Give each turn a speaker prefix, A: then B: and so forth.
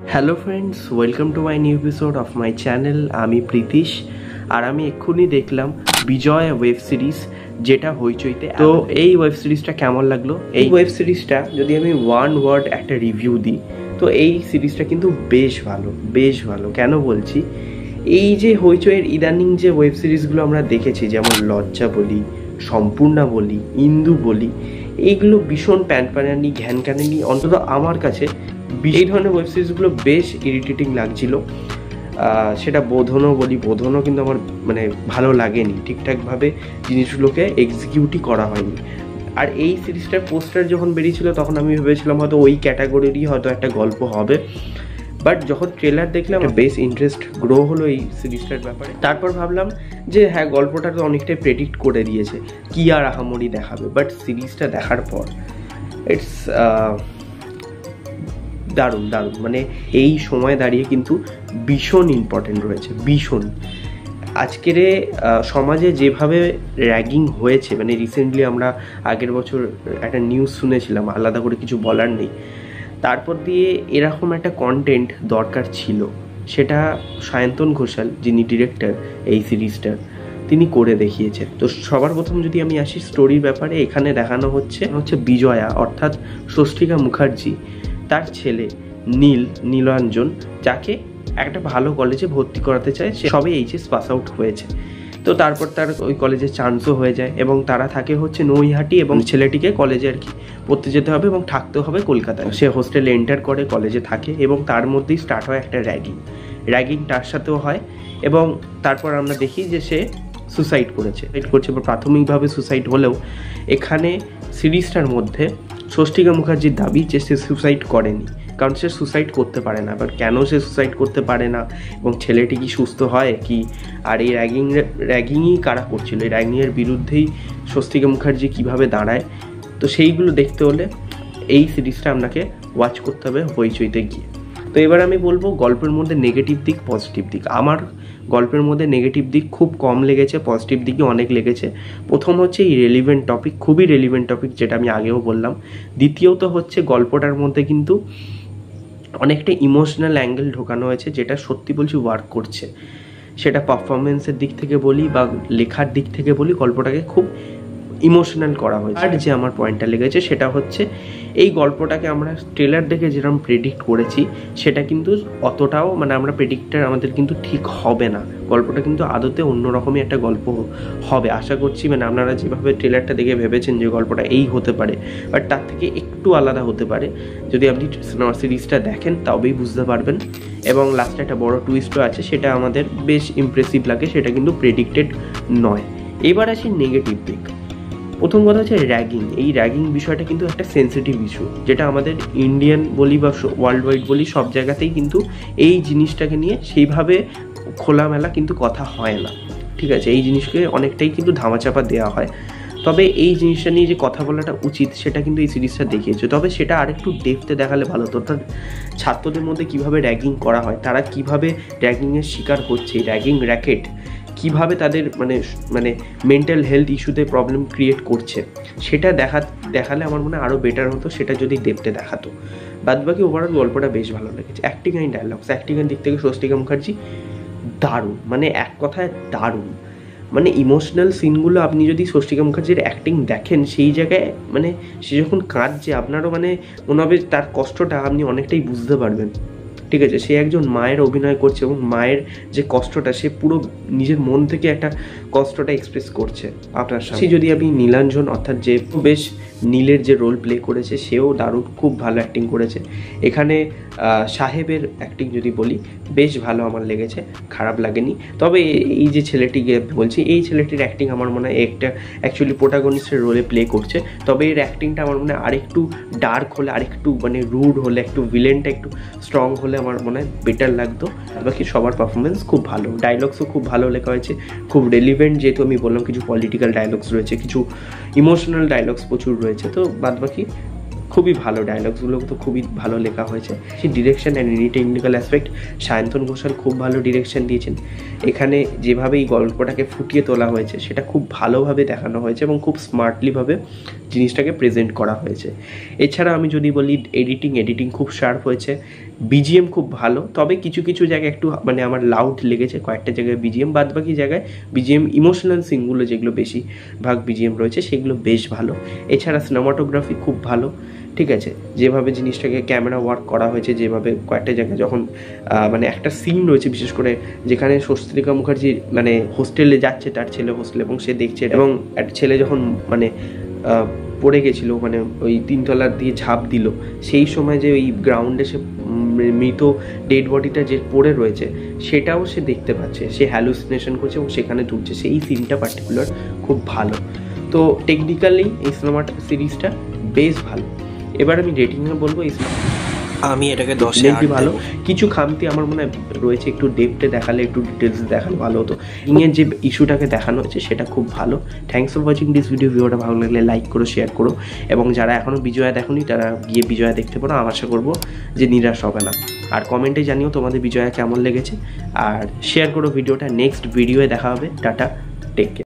A: Hello friends, welcome to my new episode of my channel. আমি প্রীতিশ, আর আমি এক্ষুনি দেখলাম বিজয় ওয়েব সিরিজ, যেটা হইচইতে। তো এই ওয়েব সিরিজটা কেমন লাগলো? এই ওয়েব সিরিজটা যদি আমি ওয়ান ওয়ার্ড একটা রিভিউ দিই, তো এই সিরিজটা কিন্তু বেশ ভালো। কেন বলছি, এই যে হইচইয়ের ইদানিং যে ওয়েব সিরিজগুলো আমরা দেখেছি, যেমন লজ্জা বলি, সম্পূর্ণা বলি, ইন্দু বলি, এইগুলো ভীষণ প্যানপ্যানানি ঘ্যানঘ্যানানি, অন্তত আমার কাছে এই ধরনের ওয়েব সিরিজগুলো বেশ ইরিটেটিং লাগছিল। সেটা বোধনও কিন্তু আমার মানে ভালো লাগেনি, ঠিকঠাকভাবে জিনিসগুলোকে এক্সিকিউটই করা হয়নি। আর এই সিরিজটার পোস্টার যখন বেরিয়েছিল তখন আমি ভেবেছিলাম হয়তো ওই ক্যাটাগরিরই হয়তো একটা গল্প হবে, বাট যখন ট্রেলার দেখলাম বেশ ইন্টারেস্ট গ্রো হলো এই সিরিজটার ব্যাপারে। তারপর ভাবলাম যে হ্যাঁ, গল্পটা তো অনেকটাই প্রেডিক্ট করে দিয়েছে, কি আর আহামরি দেখাবে। বাট সিরিজটা দেখার পর ইটস দারুণ, মানে এই সময় দাঁড়িয়ে কিন্তু ভীষণ ইম্পর্টেন্ট রয়েছে, ভীষণ। আজকের সমাজে যেভাবে র্যাগিং হয়েছে, মানে রিসেন্টলি আমরা আগের বছর একটা নিউজ শুনেছিলাম, আলাদা করে কিছু বলার নেই। তারপর দিয়ে এরকম একটা কন্টেন্ট দরকার ছিল, সেটা সায়ন্তন ঘোষাল, যিনি ডিরেক্টর এই সিরিজটার, তিনি করে দেখিয়েছেন। তো সবার প্রথম যদি আমি আসি স্টোরির ব্যাপারে, এখানে দেখানো হচ্ছে বিজয়া অর্থাৎ স্বস্তিকা মুখার্জি, তার ছেলে নীলাঞ্জন, যাকে একটা ভালো কলেজে ভর্তি করাতে চায়। সে সবে এইচএস পাস আউট হয়েছে। তো তারপর তার ওই কলেজে চান্সও হয়ে যায় এবং তারা থাকে হচ্ছে নৈহাটি, এবং ছেলেটিকে কলেজে আর কি পড়তে যেতে হবে এবং থাকতে হবে কলকাতায়। সে হোস্টেলে এন্টার করে, কলেজে থাকে, এবং তার মধ্যেই স্টার্ট হয় একটা র্যাগিং তার সাথেও হয়। এবং তারপর আমরা দেখি যে সে সুসাইড করছে, প্রাথমিকভাবে সুসাইড হলেও এখানে সিরিজটার মধ্যে স্বস্তিকা মুখার্জির দাবি যে সে সুসাইড করেনি, কারণ সে সুসাইড করতে পারে না। এবার কেন সে সুসাইড করতে পারে না এবং ছেলেটি কি সুস্থ হয় কি, আর এই র্যাগিংই কারা করছিল, এই র্যাগিংয়ের বিরুদ্ধেই স্বস্তিকা মুখার্জি কিভাবে দাঁড়ায়, তো সেইগুলো দেখতে হলে এই সিরিজটা আপনাকে ওয়াচ করতে হবে হইচইতে গিয়ে। তো এবার আমি বলবো গল্পের মধ্যে নেগেটিভ দিক, পজিটিভ দিক। আমার গল্পের মধ্যে নেগেটিভ দিক খুব কম লেগেছে, পজিটিভ দিকই অনেক লেগেছে। প্রথম হচ্ছে এই রেলিভেন্ট টপিক, খুবই রেলিভেন্ট টপিক, যেটা আমি আগেও বললাম। দ্বিতীয়ত হচ্ছে গল্পটার মধ্যে কিন্তু অনেকটা ইমোশনাল অ্যাঙ্গেল ঢোকানো হয়েছে, যেটা সত্যি বলছি ওয়ার্ক করছে। সেটা পারফরমেন্সের দিক থেকে বলি বা লেখার দিক থেকে বলি, গল্পটাকে খুব ইমোশনাল করা হয়েছে। আর যে আমার পয়েন্টটা লেগেছে সেটা হচ্ছে এই গল্পটাকে আমরা ট্রেলার দেখে যেরকম প্রেডিক্ট করেছি, সেটা কিন্তু অতটাও মানে আমরা প্রেডিক্টার আমাদের কিন্তু ঠিক হবে না। গল্পটা কিন্তু আদতে অন্যরকমই একটা গল্প হবে আশা করছি। মানে আপনারা যেভাবে ট্রেলারটা দেখে ভেবেছেন যে গল্পটা এই হতে পারে, বাট তার থেকে একটু আলাদা হতে পারে। যদি আপনি সিরিজটা দেখেন তবেই বুঝতে পারবেন। এবং লাস্টে একটা বড় টুইস্টও আছে, সেটা আমাদের বেশ ইমপ্রেসিভ লাগে, সেটা কিন্তু প্রেডিক্টেড নয়। এবার আসি নেগেটিভ দিক। প্রথম কথা হচ্ছে র্যাগিং। এই র্যাগিং বিষয়টা কিন্তু একটা সেন্সিটিভ ইস্যু, যেটা আমাদের ইন্ডিয়ান বলি বা ওয়ার্ল্ড ওয়াইড বলি, সব জায়গাতেই কিন্তু এই জিনিসটাকে নিয়ে সেইভাবে খোলামেলা কিন্তু কথা হয় না, ঠিক আছে। এই জিনিসকে অনেকটাই কিন্তু ধামাচাপা দেওয়া হয়। তবে এই জিনিসটা নিয়ে যে কথা বলাটা উচিত, সেটা কিন্তু এই সিরিজটা দেখিয়েছে। তবে সেটা আরেকটু ডেপথে দেখালে ভালো হতো, অর্থাৎ ছাত্রদের মধ্যে কীভাবে র্যাগিং করা হয়, তারা কীভাবে র্যাগিংয়ের শিকার হচ্ছে, র্যাগিং র্যাকেট কীভাবে তাদের মানে মেন্টাল হেলথ ইস্যুতে প্রবলেম ক্রিয়েট করছে, সেটা দেখালে আমার মনে হয় আরও বেটার হতো, সেটা যদি দেখতে দেখাতো। বাদবাকি ওভারঅল গল্পটা বেশ ভালো লেগেছে। অ্যাক্টিং অ্যান্ড ডায়লগস, অ্যাক্টিংয়ের দিক থেকে স্বস্তিকা মুখার্জি দারুণ, মানে এক কথায় দারুণ। মানে ইমোশনাল সিনগুলো আপনি যদি স্বস্তিকা মুখার্জির অ্যাক্টিং দেখেন, সেই জায়গায় মানে সে যখন কাঁদছে, আপনারও মানে মনে হবে তার কষ্টটা আপনি অনেকটাই বুঝতে পারবেন, ঠিক আছে। সে একজন মায়ের অভিনয় করছে এবং মায়ের যে কষ্টটা, সে পুরো নিজের মন থেকে একটা কষ্টটা এক্সপ্রেস করছে আপনার সামনে। যদি আপনি নীলাঞ্জন অর্থাৎ যে বেশ নীলের যে রোল প্লে করেছে, সেও দারুণ, খুব ভালো অ্যাক্টিং করেছে। এখানে সাহেবের অ্যাক্টিং যদি বলি, বেশ ভালো আমার লেগেছে, খারাপ লাগেনি। তবে এই যে ছেলেটিকে বলছি, এই ছেলেটির অ্যাক্টিং আমার মনে হয় একটা অ্যাকচুয়ালি প্রোটাগনিস্টের রোলে প্লে করছে। তবে এর অ্যাক্টিংটা আমার মনে হয় আরেকটু ডার্ক হলে, আরেকটু মানে রুড হলে, একটু ভিলেনটা একটু স্ট্রং হলে আমার মনে হয় বেটার লাগতো। বাকি সবার পারফরমেন্স খুব ভালো, ডায়লগসও খুব ভালো লেখা হয়েছে, খুব রেলিভেন্ট। যেহেতু আমি বললাম কিছু পলিটিক্যাল ডায়লগস রয়েছে, কিছু ইমোশনাল ডায়লগস প্রচুর রয়েছে, তো বাদবাকি খুবই ভালো, ডায়লগসগুলো তো খুবই ভালো লেখা হয়েছে। সেই direction and any technical aspect, Sayantan Ghoshal খুব ভালো ডিরেকশন দিয়েছেন। এখানে যেভাবে এই গল্পটাকে ফুটিয়ে তোলা হয়েছে, সেটা খুব ভালোভাবে দেখানো হয়েছে এবং খুব স্মার্টলিভাবে জিনিসটাকে প্রেজেন্ট করা হয়েছে। এছাড়া আমি যদি বলি এডিটিং খুব শার্প হয়েছে। বিজিএম খুব ভালো, তবে কিছু কিছু জায়গায় একটু মানে আমার লাউড লেগেছে কয়েকটা জায়গায় বিজিএম, বাদ বাকি জায়গায় বিজিএম ইমোশনাল সিনগুলো যেগুলো বেশিরভাগ বিজিএম রয়েছে সেগুলো বেশ ভালো। এছাড়া সিনেমাটোগ্রাফি খুব ভালো, ঠিক আছে, যেভাবে জিনিসটাকে ক্যামেরা ওয়ার্ক করা হয়েছে, যেভাবে কয়েকটা জায়গায় যখন মানে একটা সিন রয়েছে বিশেষ করে যেখানে স্বস্তিকা মুখার্জি মানে হোস্টেলে যাচ্ছে, তার ছেলে হোস্টেল, এবং সে দেখছে এবং একটা ছেলে যখন মানে পড়ে গেছিলো, মানে ওই 3 তলার দিয়ে ঝাঁপ দিল, সেই সময় যে ওই গ্রাউন্ডে সে মৃত ডেড বডিটা যে পড়ে রয়েছে সেটাও সে দেখতে পাচ্ছে, সে হ্যালুসিনেশন করছে এবং সেখানে ঢুকছে, সেই সিনটা পার্টিকুলার খুব ভালো। তো টেকনিক্যালি এই সিনেমাটা সিরিজটা বেশ ভালো। এবার আমি রেটিংয়ে বলবো এই
B: আমি এটাকে 10-এ 8
A: ভালো। কিছু খামতি আমার মনে হয় রয়েছে, একটু ডেপথে দেখালে, একটু ডিটেলস দেখালে ভালো হতো। ইংয়ের যে ইস্যুটাকে দেখানো হয়েছে সেটা খুব ভালো। Thanks for watching this video. ভিডিওটা ভালো লাগলে লাইক করো, শেয়ার করো, এবং যারা এখনও বিজয়া দেখোনি তারা গিয়ে বিজয়া দেখতে পারো। আমি আশা করবো যে নিরাশ হবে না। আর কমেন্টে জানিও তোমাদের বিজয়া কেমন লেগেছে, আর শেয়ার করো ভিডিওটা। নেক্সট ভিডিওয়ে দেখা হবে। Tata, take care.